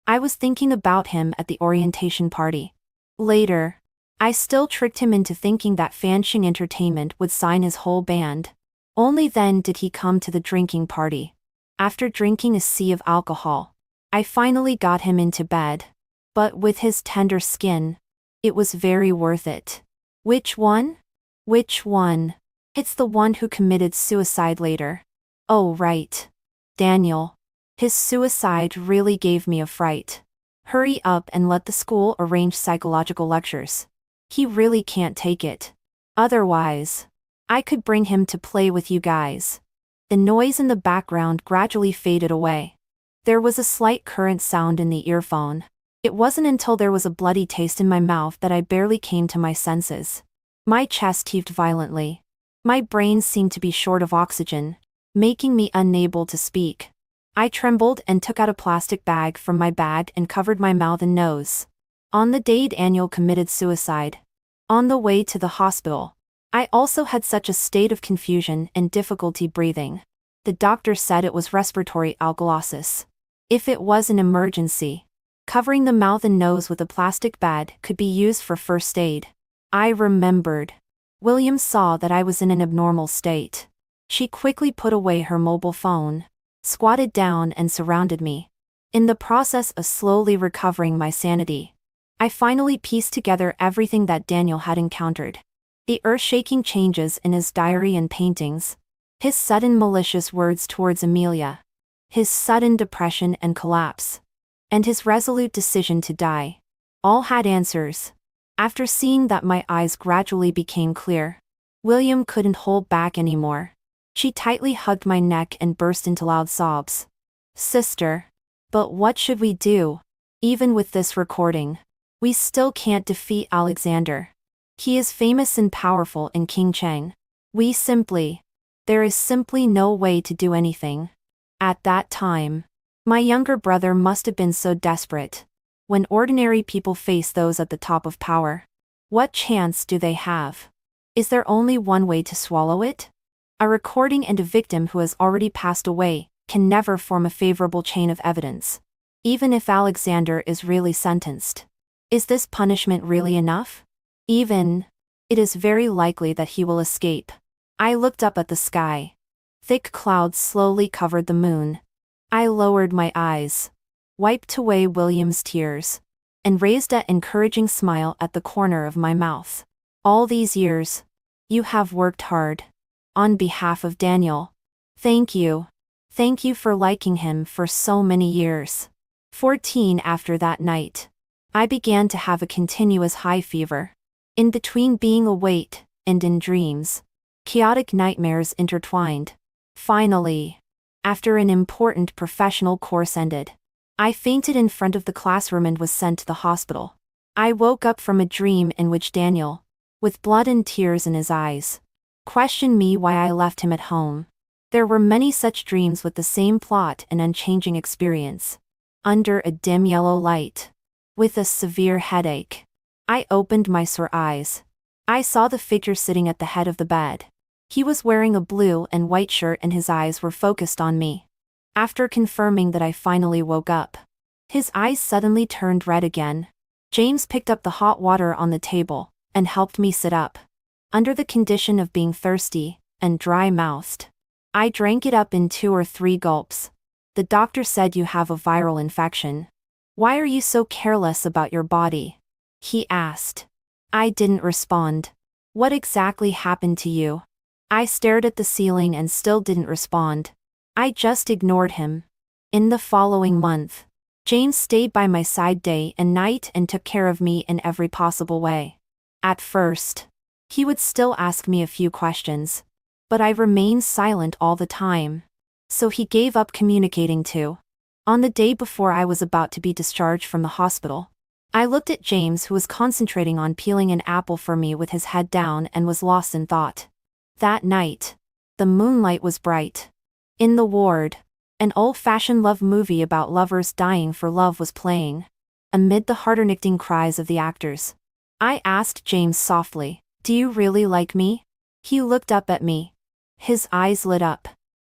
I was thinking about him at the orientation party. Later, I still tricked him into thinking that Fanxing Entertainment would sign his whole band. Only then did he come to the drinking party. After drinking a sea of alcohol, I finally got him into bed. But with his tender skin, it was very worth it. Which one? Which one? It's the one who committed suicide later. Oh right. Daniel. His suicide really gave me a fright. Hurry up and let the school arrange psychological lectures. He really can't take it. Otherwise, I could bring him to play with you guys. The noise in the background gradually faded away. There was a slight current sound in the earphone. It wasn't until there was a bloody taste in my mouth that I barely came to my senses. My chest heaved violently. My brain seemed to be short of oxygen, making me unable to speak. I trembled and took out a plastic bag from my bag and covered my mouth and nose. On the day Daniel committed suicide. On the way to the hospital. I also had such a state of confusion and difficulty breathing. The doctor said it was respiratory alkalosis. If it was an emergency, covering the mouth and nose with a plastic bag could be used for first aid. I remembered. William saw that I was in an abnormal state. She quickly put away her mobile phone, squatted down and surrounded me. In the process of slowly recovering my sanity, I finally pieced together everything that Daniel had encountered. The earth-shaking changes in his diary and paintings, his sudden malicious words towards Amelia, his sudden depression and collapse, and his resolute decision to die, all had answers. After seeing that, my eyes gradually became clear. William couldn't hold back anymore. She tightly hugged my neck and burst into loud sobs. Sister. But what should we do? Even with this recording, we still can't defeat Alexander. He is famous and powerful in King Cheng. There is simply no way to do anything. At that time, my younger brother must have been so desperate. When ordinary people face those at the top of power, what chance do they have? Is there only one way to swallow it? A recording and a victim who has already passed away can never form a favorable chain of evidence. Even if Alexander is really sentenced, is this punishment really enough? It is very likely that he will escape. I looked up at the sky. Thick clouds slowly covered the moon. I lowered my eyes, wiped away William's tears, and raised an encouraging smile at the corner of my mouth. All these years, you have worked hard. On behalf of Daniel, thank you. Thank you for liking him for so many years. 14 After that night, I began to have a continuous high fever. In between being awake and in dreams, chaotic nightmares intertwined. Finally, after an important professional course ended, I fainted in front of the classroom and was sent to the hospital. I woke up from a dream in which Daniel, with blood and tears in his eyes, questioned me why I left him at home. There were many such dreams with the same plot and unchanging experience. Under a dim yellow light, with a severe headache, I opened my sore eyes. I saw the figure sitting at the head of the bed. He was wearing a blue and white shirt and his eyes were focused on me. After confirming that I finally woke up, his eyes suddenly turned red again. James picked up the hot water on the table and helped me sit up. Under the condition of being thirsty and dry-mouthed, I drank it up in 2 or 3 gulps. The doctor said you have a viral infection. Why are you so careless about your body? He asked. I didn't respond. What exactly happened to you? I stared at the ceiling and still didn't respond. I just ignored him. In the following month, James stayed by my side day and night and took care of me in every possible way. At first, he would still ask me a few questions, but I remained silent all the time. So he gave up communicating too. On the day before I was about to be discharged from the hospital, I looked at James, who was concentrating on peeling an apple for me with his head down and was lost in thought. That night, the moonlight was bright. In the ward, an old-fashioned love movie about lovers dying for love was playing. Amid the heart-nicking cries of the actors, I asked James softly, "Do you really like me?" He looked up at me. His eyes lit up.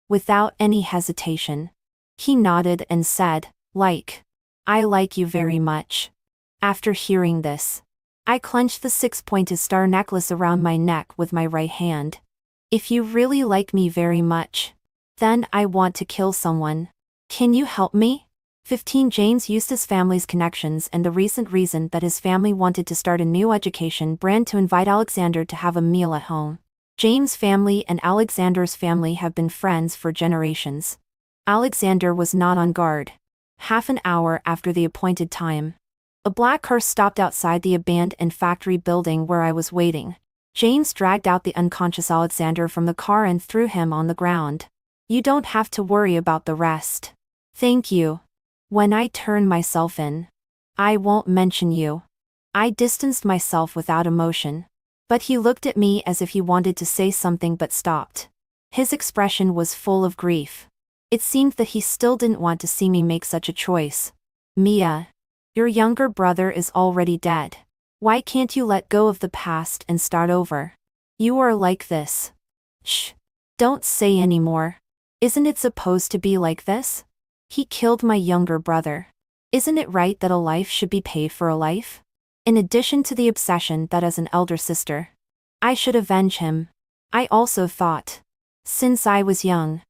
Without any hesitation, he nodded and said, I like you very much." After hearing this, I clenched the 6-pointed star necklace around my neck with my right hand. If you really like me very much, then I want to kill someone. Can you help me? 15 James used his family's connections and the recent reason that his family wanted to start a new education brand to invite Alexander to have a meal at home. James' family and Alexander's family have been friends for generations. Alexander was not on guard. Half an hour after the appointed time, a black car stopped outside the abandoned factory building where I was waiting. James dragged out the unconscious Alexander from the car and threw him on the ground. You don't have to worry about the rest. Thank you. When I turn myself in, I won't mention you. I distanced myself without emotion. But he looked at me as if he wanted to say something but stopped. His expression was full of grief. It seemed that he still didn't want to see me make such a choice. Mia, your younger brother is already dead. Why can't you let go of the past and start over? You are like this. Shh. Don't say any more. Isn't it supposed to be like this? He killed my younger brother. Isn't it right that a life should be paid for a life? In addition to the obsession that as an elder sister, I should avenge him. I also thought. Since I was young,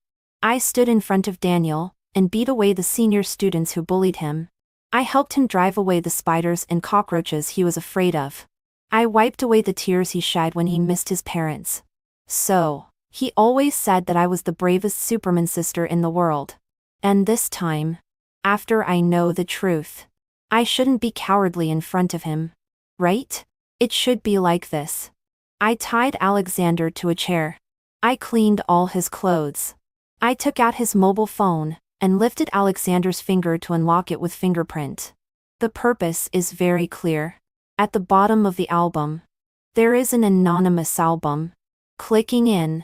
I stood in front of Daniel and beat away the senior students who bullied him. I helped him drive away the spiders and cockroaches he was afraid of. I wiped away the tears he shed when he missed his parents. So, he always said that I was the bravest Superman sister in the world. And this time, after I know the truth, I shouldn't be cowardly in front of him. Right? It should be like this. I tied Alexander to a chair. I cleaned all his clothes. I took out his mobile phone and lifted Alexander's finger to unlock it with fingerprint. The purpose is very clear. At the bottom of the album, there is an anonymous album. Clicking in.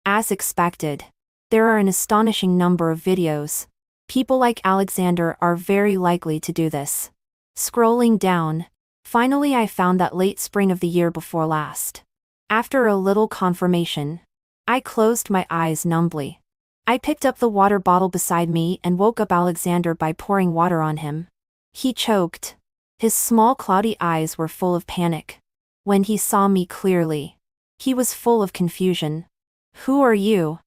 As expected, there are an astonishing number of videos. People like Alexander are very likely to do this. Scrolling down, finally I found that late spring of the year before last. After a little confirmation, I closed my eyes numbly. I picked up the water bottle beside me and woke up Alexander by pouring water on him. He choked. His small cloudy eyes were full of panic. When he saw me clearly, he was full of confusion. Who are you?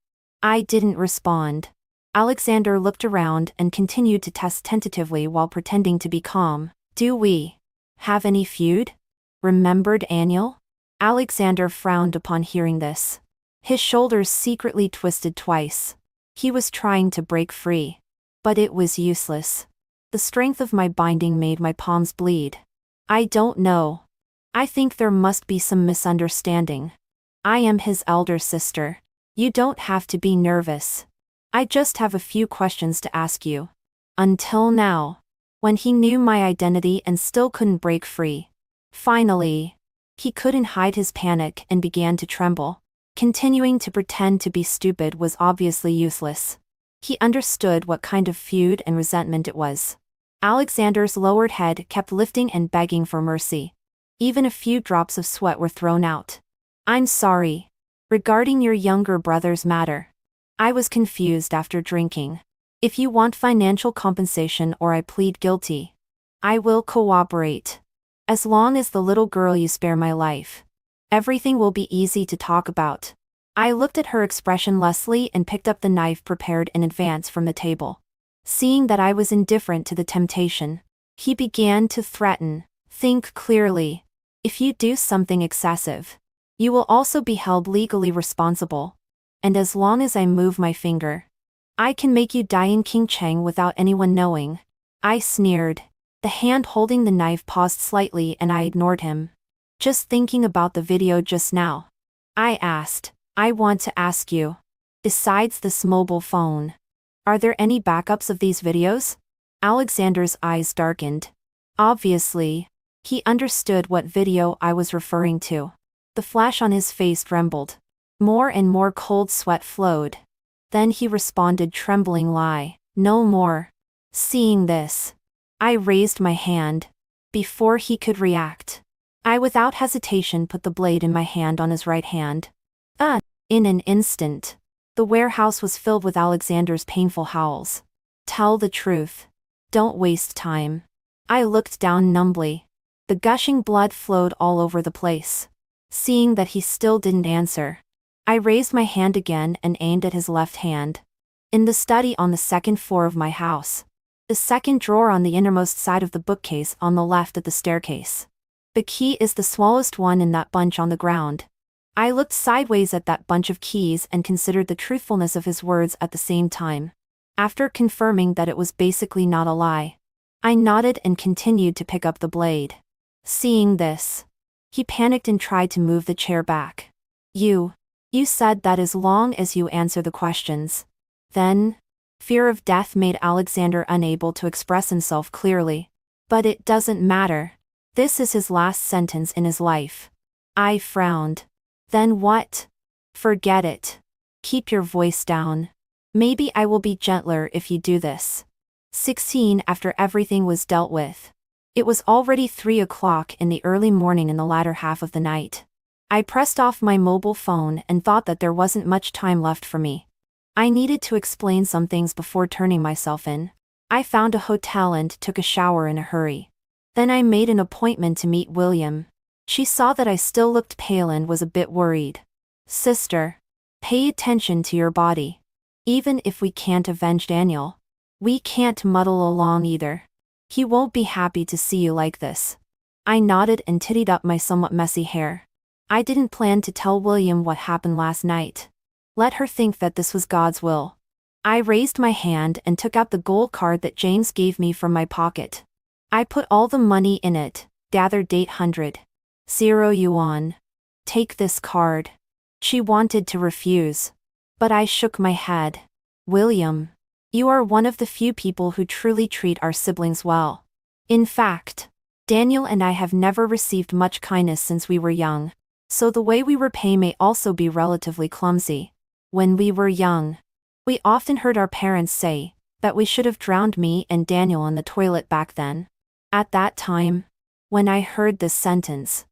I didn't respond. Alexander looked around and continued to test tentatively while pretending to be calm. Do we have any feud? Remembered Daniel? Alexander frowned upon hearing this. His shoulders secretly twisted twice. He was trying to break free. But it was useless. The strength of my binding made my palms bleed. I don't know. I think there must be some misunderstanding. I am his elder sister. You don't have to be nervous. I just have a few questions to ask you. Until now, when he knew my identity and still couldn't break free. Finally, he couldn't hide his panic and began to tremble. Continuing to pretend to be stupid was obviously useless. He understood what kind of feud and resentment it was. Alexander's lowered head kept lifting and begging for mercy. Even a few drops of sweat were thrown out. I'm sorry. Regarding your younger brother's matter. I was confused after drinking. If you want financial compensation or I plead guilty, I will cooperate. As long as the little girl you spare my life, everything will be easy to talk about. I looked at her expressionlessly and picked up the knife prepared in advance from the table. Seeing that I was indifferent to the temptation, he began to threaten. Think clearly. If you do something excessive, you will also be held legally responsible. And as long as I move my finger, I can make you die in King Cheng without anyone knowing. I sneered. The hand holding the knife paused slightly and I ignored him. Just thinking about the video just now, I asked, I want to ask you. Besides this mobile phone, are there any backups of these videos? Alexander's eyes darkened. Obviously, he understood what video I was referring to. The flash on his face trembled. More and more cold sweat flowed. Then he responded, trembling, lie, no more. Seeing this, I raised my hand. Before he could react, I without hesitation put the blade in my hand on his right hand. In an instant, the warehouse was filled with Alexander's painful howls. Tell the truth. Don't waste time. I looked down numbly. The gushing blood flowed all over the place. Seeing that he still didn't answer, I raised my hand again and aimed at his left hand. In the study on the second floor of my house. The second drawer on the innermost side of the bookcase on the left at the staircase. The key is the smallest one in that bunch on the ground. I looked sideways at that bunch of keys and considered the truthfulness of his words at the same time. After confirming that it was basically not a lie, I nodded and continued to pick up the blade. Seeing this, he panicked and tried to move the chair back. You said that as long as you answer the questions. Then, fear of death made Alexander unable to express himself clearly. But it doesn't matter. This is his last sentence in his life. I frowned. Then what? Forget it. Keep your voice down. Maybe I will be gentler if you do this. 16 After everything was dealt with. It was already 3 o'clock in the early morning in the latter half of the night. I pressed off my mobile phone and thought that there wasn't much time left for me. I needed to explain some things before turning myself in. I found a hotel and took a shower in a hurry. Then I made an appointment to meet William. She saw that I still looked pale and was a bit worried. Sister, pay attention to your body. Even if we can't avenge Daniel, we can't muddle along either. He won't be happy to see you like this. I nodded and tittied up my somewhat messy hair. I didn't plan to tell William what happened last night. Let her think that this was God's will. I raised my hand and took out the gold card that James gave me from my pocket. I put all the money in it, gathered 800. 0 yuan. Take this card. She wanted to refuse. But I shook my head. William, you are one of the few people who truly treat our siblings well. In fact, Daniel and I have never received much kindness since we were young, so the way we repay may also be relatively clumsy. When we were young, we often heard our parents say that we should have drowned me and Daniel in the toilet back then. At that time, when I heard this sentence,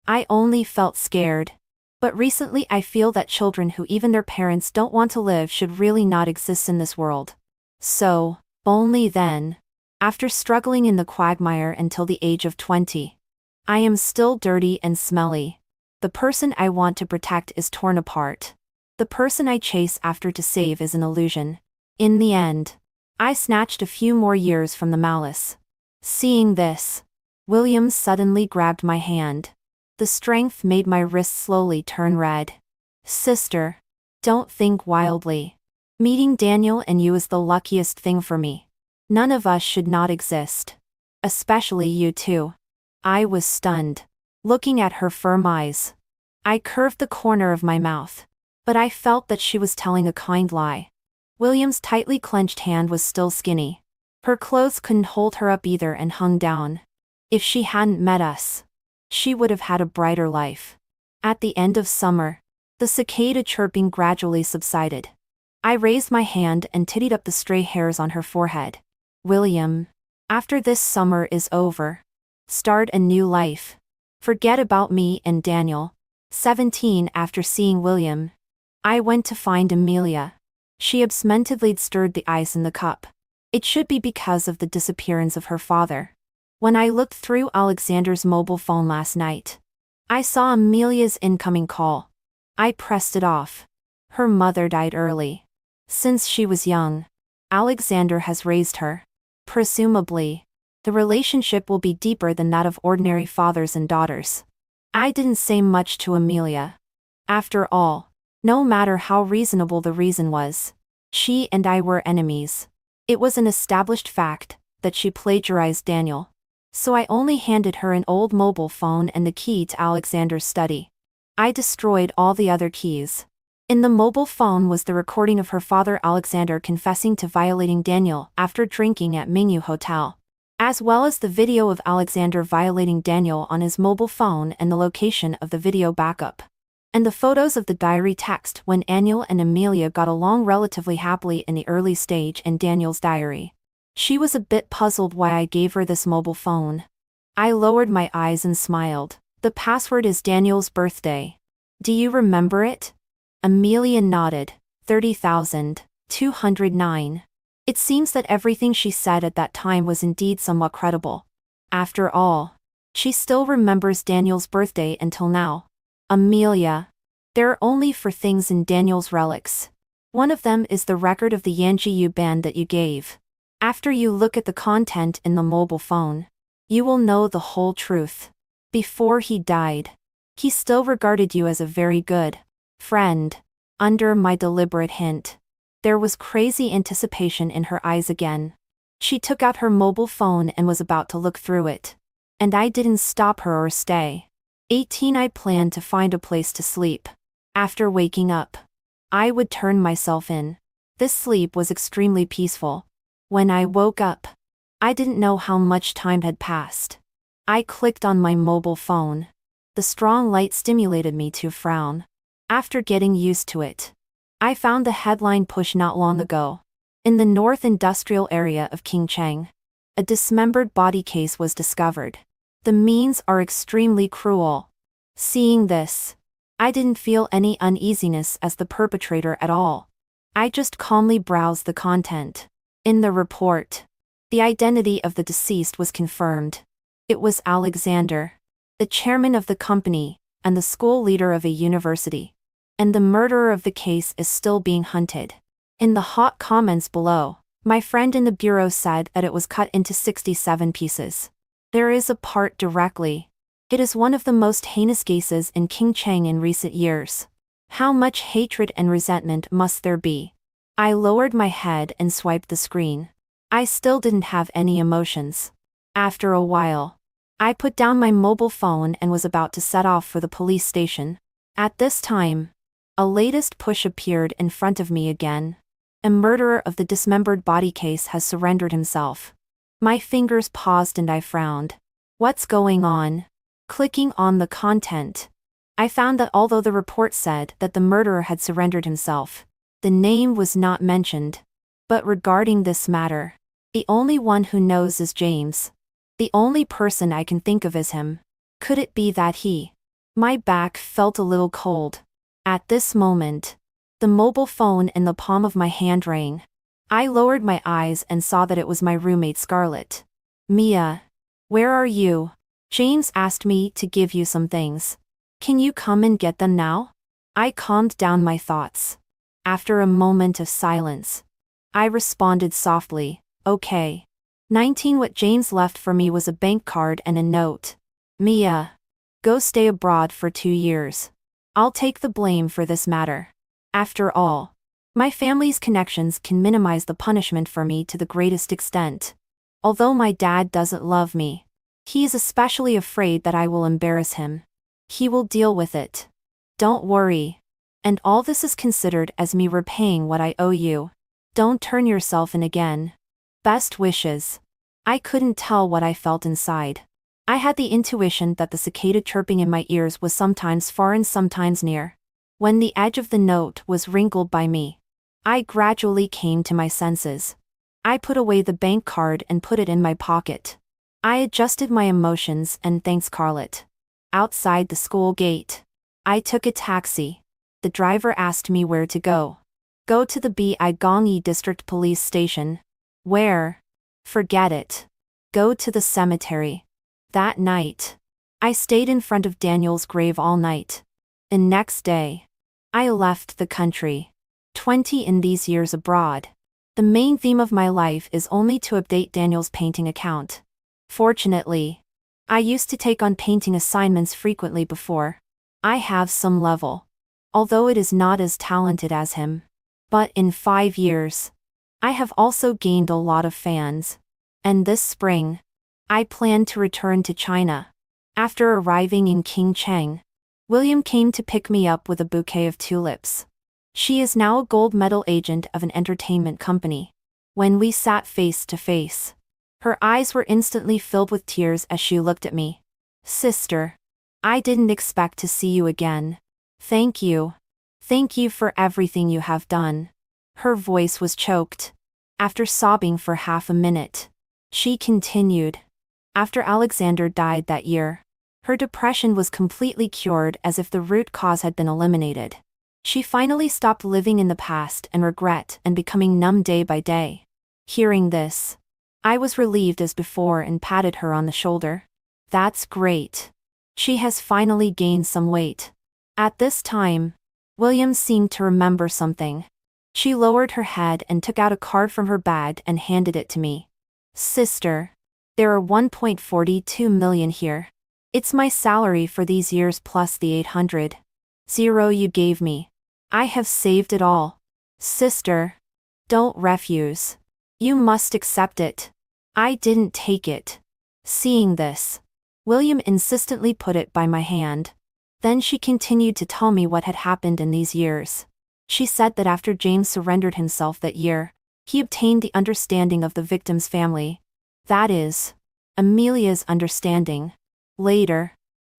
I only felt scared. But recently I feel that children who even their parents don't want to live should really not exist in this world. So, only then, after struggling in the quagmire until the age of 20, I am still dirty and smelly. The person I want to protect is torn apart. The person I chase after to save is an illusion. In the end, I snatched a few more years from the malice. Seeing this, William suddenly grabbed my hand. The strength made my wrist slowly turn red. Sister, don't think wildly. Meeting Daniel and you is the luckiest thing for me. None of us should not exist. Especially you two. I was stunned, looking at her firm eyes. I curved the corner of my mouth, but I felt that she was telling a kind lie. William's tightly clenched hand was still skinny. Her clothes couldn't hold her up either and hung down. If she hadn't met us, she would have had a brighter life. At the end of summer, the cicada chirping gradually subsided. I raised my hand and tittied up the stray hairs on her forehead. William, after this summer is over, start a new life. Forget about me and Daniel. 17 After seeing William, I went to find Amelia. She absently stirred the ice in the cup. It should be because of the disappearance of her father. When I looked through Alexander's mobile phone last night, I saw Amelia's incoming call. I pressed it off. Her mother died early. Since she was young, Alexander has raised her. Presumably, the relationship will be deeper than that of ordinary fathers and daughters. I didn't say much to Amelia. After all, no matter how reasonable the reason was, she and I were enemies. It was an established fact that she plagiarized Daniel. So I only handed her an old mobile phone and the key to Alexander's study. I destroyed all the other keys. In the mobile phone was the recording of her father Alexander confessing to violating Daniel after drinking at Mingyu Hotel, as well as the video of Alexander violating Daniel on his mobile phone and the location of the video backup, and the photos of the diary text when Daniel and Amelia got along relatively happily in the early stage in Daniel's diary. She was a bit puzzled why I gave her this mobile phone. I lowered my eyes and smiled. The password is Daniel's birthday. Do you remember it? Amelia nodded. 30,209. It seems that everything she said at that time was indeed somewhat credible. After all, she still remembers Daniel's birthday until now. Amelia, they're only 4 things in Daniel's relics. One of them is the record of the Yanjiyu band that you gave. After you look at the content in the mobile phone, you will know the whole truth. Before he died, he still regarded you as a very good friend. Under my deliberate hint, there was crazy anticipation in her eyes again. She took out her mobile phone and was about to look through it. And I didn't stop her or stay. 18 I planned to find a place to sleep. After waking up, I would turn myself in. This sleep was extremely peaceful. When I woke up, I didn't know how much time had passed. I clicked on my mobile phone. The strong light stimulated me to frown. After getting used to it, I found the headline push not long ago. In the North Industrial Area of Qingcheng, a dismembered body case was discovered. The means are extremely cruel. Seeing this, I didn't feel any uneasiness as the perpetrator at all. I just calmly browsed the content. In the report, the identity of the deceased was confirmed. It was Alexander, the chairman of the company, and the school leader of a university. And the murderer of the case is still being hunted. In the hot comments below, my friend in the bureau said that it was cut into 67 pieces. There is a part directly. It is one of the most heinous cases in Qingcheng in recent years. How much hatred and resentment must there be? I lowered my head and swiped the screen. I still didn't have any emotions. After a while, I put down my mobile phone and was about to set off for the police station. At this time, a latest push appeared in front of me again. A murderer of the dismembered body case has surrendered himself. My fingers paused and I frowned. What's going on? Clicking on the content, I found that although the report said that the murderer had surrendered himself, the name was not mentioned. But regarding this matter, the only one who knows is James. The only person I can think of is him. Could it be that he? My back felt a little cold. At this moment, the mobile phone in the palm of my hand rang. I lowered my eyes and saw that it was my roommate Scarlett. Mia, where are you? James asked me to give you some things. Can you come and get them now? I calmed down my thoughts. After a moment of silence, I responded softly, okay. 19. What James left for me was a bank card and a note. Mia, go stay abroad for 2 years. I'll take the blame for this matter. After all, my family's connections can minimize the punishment for me to the greatest extent. Although my dad doesn't love me, he is especially afraid that I will embarrass him. He will deal with it. Don't worry. And all this is considered as me repaying what I owe you. Don't turn yourself in again. Best wishes. I couldn't tell what I felt inside. I had the intuition that the cicada chirping in my ears was sometimes far and sometimes near. When the edge of the note was wrinkled by me, I gradually came to my senses. I put away the bank card and put it in my pocket. I adjusted my emotions and thanked Scarlett. Outside the school gate, I took a taxi. The driver asked me where to go. Go to the Gongyi District Police Station. Where? Forget it. Go to the cemetery. That night, I stayed in front of Daniel's grave all night. And next day, I left the country. 20 in these years abroad. The main theme of my life is only to update Daniel's painting account. Fortunately, I used to take on painting assignments frequently before. I have some level, although it is not as talented as him. But in 5 years, I have also gained a lot of fans. And this spring, I plan to return to China. After arriving in Qingcheng, William came to pick me up with a bouquet of tulips. She is now a gold medal agent of an entertainment company. When we sat face to face, her eyes were instantly filled with tears as she looked at me. Sister, I didn't expect to see you again. Thank you. Thank you for everything you have done. Her voice was choked. After sobbing for half a minute, she continued. After Alexander died that year, her depression was completely cured as if the root cause had been eliminated. She finally stopped living in the past and regret and becoming numb day by day. Hearing this, I was relieved as before and patted her on the shoulder. That's great. She has finally gained some weight. At this time, William seemed to remember something. She lowered her head and took out a card from her bag and handed it to me. Sister, there are 1.42 million here. It's my salary for these years plus the 800,000 you gave me. I have saved it all. Sister, don't refuse. You must accept it. I didn't take it. Seeing this, William insistently put it by my hand. Then she continued to tell me what had happened in these years. She said that after James surrendered himself that year, he obtained the understanding of the victim's family. That is, Amelia's understanding. Later,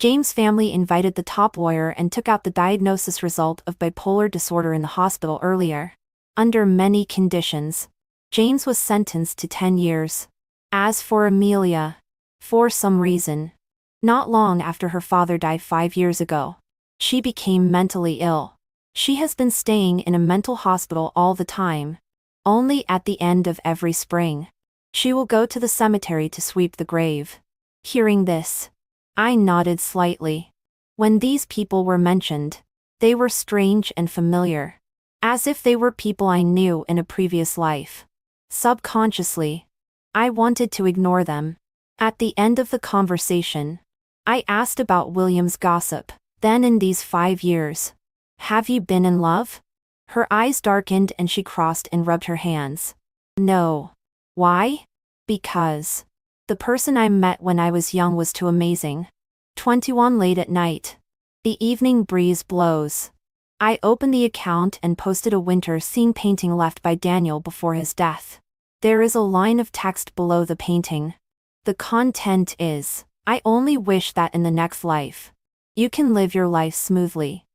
James' family invited the top lawyer and took out the diagnosis result of bipolar disorder in the hospital earlier. Under many conditions, James was sentenced to 10 years. As for Amelia, for some reason, not long after her father died 5 years ago, she became mentally ill. She has been staying in a mental hospital all the time. Only at the end of every spring, she will go to the cemetery to sweep the grave. Hearing this, I nodded slightly. When these people were mentioned, they were strange and familiar, as if they were people I knew in a previous life. Subconsciously, I wanted to ignore them. At the end of the conversation, I asked about William's gossip. Then in these 5 years, have you been in love? Her eyes darkened and she crossed and rubbed her hands. No. Why? Because the person I met when I was young was too amazing. 21 late at night. The evening breeze blows. I opened the account and posted a winter scene painting left by Daniel before his death. There is a line of text below the painting. The content is, I only wish that in the next life, you can live your life smoothly.